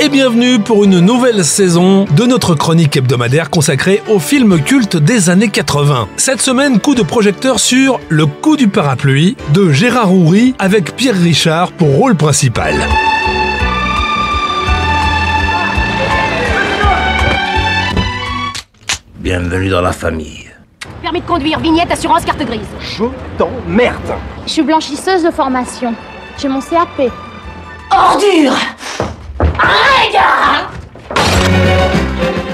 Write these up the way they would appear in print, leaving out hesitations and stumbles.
et bienvenue pour une nouvelle saison de notre chronique hebdomadaire consacrée aux films cultes des années 80. Cette semaine, coup de projecteur sur Le coup du parapluie de Gérard Houry avec Pierre Richard pour rôle principal. Bienvenue dans la famille. Permis de conduire, vignette, assurance, carte grise. Je t'emmerde. Je suis blanchisseuse de formation. J'ai mon CAP. Ordure. Regarde.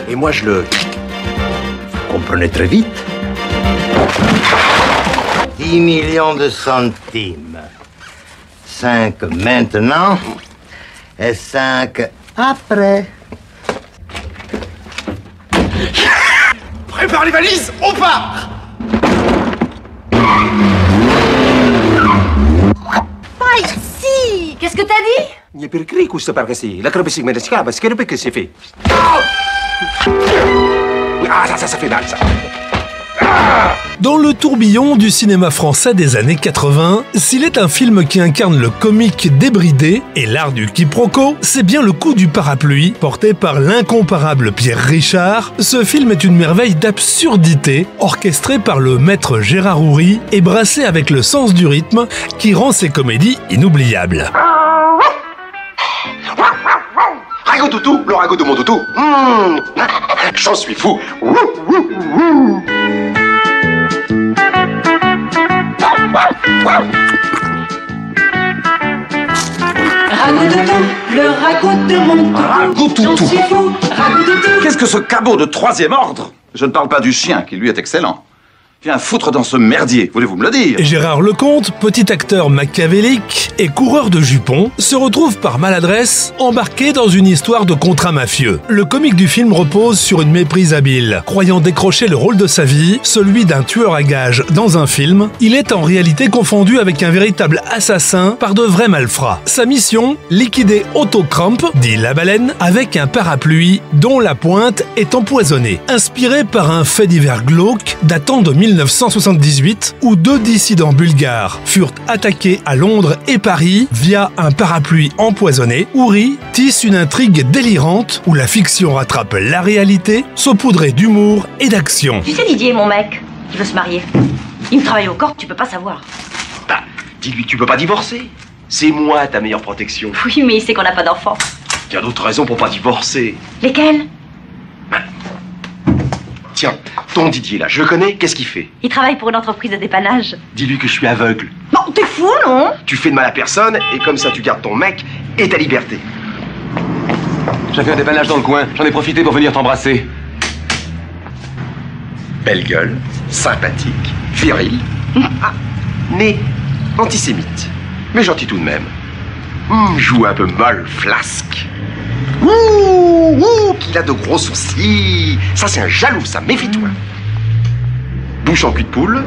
Et moi je le... Vous comprenez très vite. 10 millions de centimes. 5 maintenant et 5 après. Prépare les valises, on part. Pas ici. Qu'est-ce que t'as dit? Nie perché questo perché sì, la crepe si mette scava, ce que c'est fait. Ah, ça fait mal, ça. Dans le tourbillon du cinéma français des années 80, s'il est un film qui incarne le comique débridé et l'art du quiproquo, c'est bien Le coup du parapluie, porté par l'incomparable Pierre Richard. Ce film est une merveille d'absurdité, orchestré par le maître Gérard Houry et brassé avec le sens du rythme qui rend ses comédies inoubliables. Rago toutou, le rago de mon toutou. J'en suis fou. Ragout toutou, le ragout de mon toutou. Rago toutou. J'en suis fou, ragout toutou. Qu'est-ce que ce cabot de troisième ordre? Je ne parle pas du chien, qui lui est excellent. Viens foutre dans ce merdier, voulez-vous me le dire? Gérard Lecomte, petit acteur machiavélique et coureur de jupons, se retrouve par maladresse embarqué dans une histoire de contrat mafieux. Le comique du film repose sur une méprise habile. Croyant décrocher le rôle de sa vie, celui d'un tueur à gages dans un film, il est en réalité confondu avec un véritable assassin par de vrais malfrats. Sa mission, liquider Otto Kramp, dit la baleine, avec un parapluie dont la pointe est empoisonnée. Inspiré par un fait divers glauque datant de 1978, où 2 dissidents bulgares furent attaqués à Londres et Paris via un parapluie empoisonné, Houry tisse une intrigue délirante où la fiction rattrape la réalité, saupoudrée d'humour et d'action. Tu sais Didier, mon mec, qui veut se marier. Il me travaille au corps, tu peux pas savoir. Bah, dis-lui que tu peux pas divorcer. C'est moi ta meilleure protection. Oui, mais il sait qu'on n'a pas d'enfant. Il y a d'autres raisons pour pas divorcer. Lesquelles? Tiens, ton Didier là, je le connais, qu'est-ce qu'il fait? Il travaille pour une entreprise de dépannage. Dis-lui que je suis aveugle. Non, t'es fou, non? Tu fais de mal à personne et comme ça tu gardes ton mec et ta liberté. J'avais un dépannage dans le coin, j'en ai profité pour venir t'embrasser. Belle gueule, sympathique, viril. Né antisémite, mais gentil tout de même. Joue un peu molle, flasque. Qu'il a de gros sourcils. Ça, c'est un jaloux, ça, méfie-toi. Bouche en cul de poule.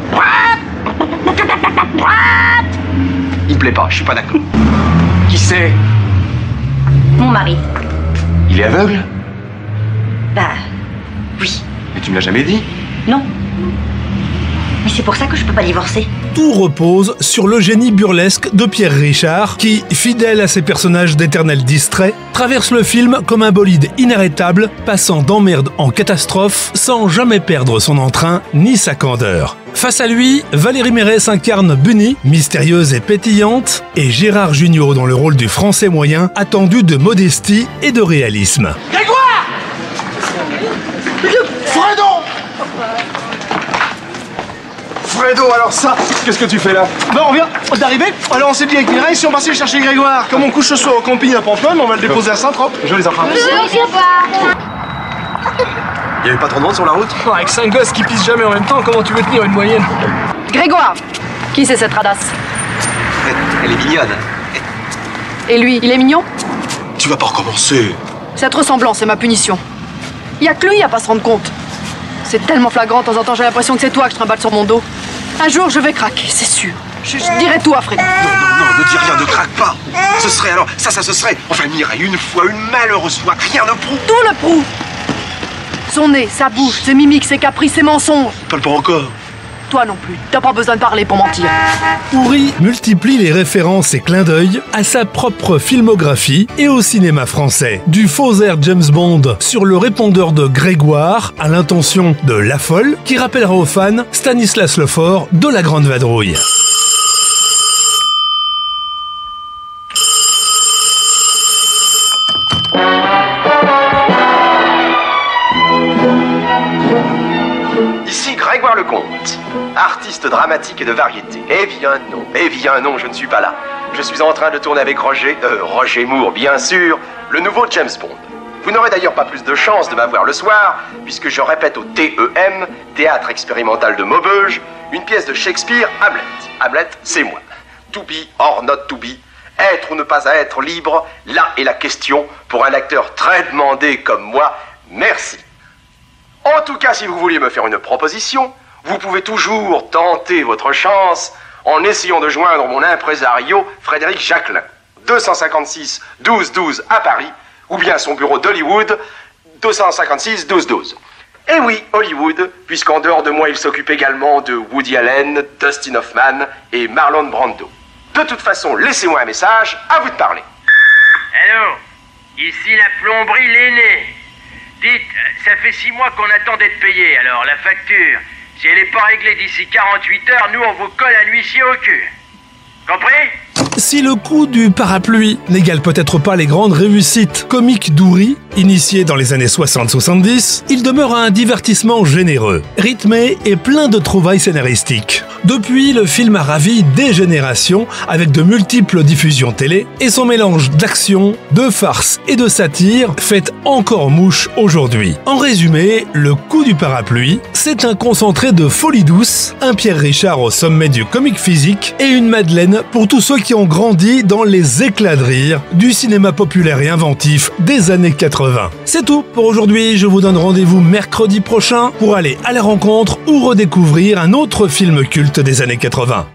Il me plaît pas, je suis pas d'accord. Qui c'est? Mon mari. Il est aveugle? Bah, oui. Mais tu me l'as jamais dit? Non. Mais c'est pour ça que je peux pas divorcer. Tout repose sur le génie burlesque de Pierre Richard qui, fidèle à ses personnages d'éternels distraits, traverse le film comme un bolide inarrêtable, passant d'emmerde en catastrophe sans jamais perdre son entrain ni sa candeur. Face à lui, Valérie Mérès incarne Bunny, mystérieuse et pétillante, et Gérard Jugnot dans le rôle du français moyen, attendu de modestie et de réalisme. Grégoire! Fredo! Fredo, alors ça, qu'est-ce que tu fais là? Ben on vient d'arriver, alors on s'est dit avec Mireille si on passait chercher Grégoire. Comme on couche ce soir au camping à Pamplonne, on va le déposer à Saint-Trope. Je les attrape. Il y avait pas trop de monde sur la route? Avec 5 gosses qui pissent jamais en même temps, comment tu veux tenir une moyenne? Grégoire! Qui c'est cette radasse? Elle est mignonne. Et lui, il est mignon? Tu vas pas recommencer. Cette ressemblance, c'est ma punition. Y a que lui à pas se rendre compte. C'est tellement flagrant, de temps en temps j'ai l'impression que c'est toi que je trimballe sur mon dos. Un jour, je vais craquer, c'est sûr. Je dirai tout à Fred. Non, ne dis rien, ne craque pas. Ce serait alors, ça se serait. Enfin, Mireille, une fois, une malheureuse fois, rien ne prouve. Tout le prouve. Son nez, sa bouche, ses mimiques, ses caprices, ses mensonges. Parle pas encore. Toi non plus, t'as pas besoin de parler pour mentir. Ouri multiplie les références et clins d'œil à sa propre filmographie et au cinéma français. Du faux air James Bond sur le répondeur de Grégoire à l'intention de La Folle, qui rappellera aux fans Stanislas Lefort de La Grande Vadrouille. Ici Grégoire Lecomte, artiste dramatique et de variété. Eh bien non, je ne suis pas là. Je suis en train de tourner avec Roger Moore, bien sûr, le nouveau James Bond. Vous n'aurez d'ailleurs pas plus de chance de m'avoir le soir, puisque je répète au TEM, Théâtre Expérimental de Maubeuge, une pièce de Shakespeare, Hamlet. Hamlet, c'est moi. To be or not to be, être ou ne pas être libre, là est la question pour un acteur très demandé comme moi. Merci. En tout cas, si vous vouliez me faire une proposition, vous pouvez toujours tenter votre chance en essayant de joindre mon impresario Frédéric Jacquelin, 256 12 12 à Paris, ou bien son bureau d'Hollywood, 256 12 12. Et oui, Hollywood, puisqu'en dehors de moi, il s'occupe également de Woody Allen, Dustin Hoffman et Marlon Brando. De toute façon, laissez-moi un message, à vous de parler. Allô, ici la plomberie L'aîné. Dites, ça fait 6 mois qu'on attend d'être payé, alors la facture, si elle n'est pas réglée d'ici 48 heures, nous on vous colle un huissier au cul. Compris ? Si le coup du parapluie n'égale peut-être pas les grandes réussites comiques d'Ouri, initiées dans les années 60-70, il demeure un divertissement généreux, rythmé et plein de trouvailles scénaristiques. Depuis, le film a ravi des générations avec de multiples diffusions télé et son mélange d'action, de farce et de satire fait encore mouche aujourd'hui. En résumé, le coup du parapluie, c'est un concentré de folie douce, un Pierre Richard au sommet du comique physique et une Madeleine pour tous ceux qui ont grandi dans les éclats de rire du cinéma populaire et inventif des années 80. C'est tout pour aujourd'hui, je vous donne rendez-vous mercredi prochain pour aller à la rencontre ou redécouvrir un autre film culte des années 80.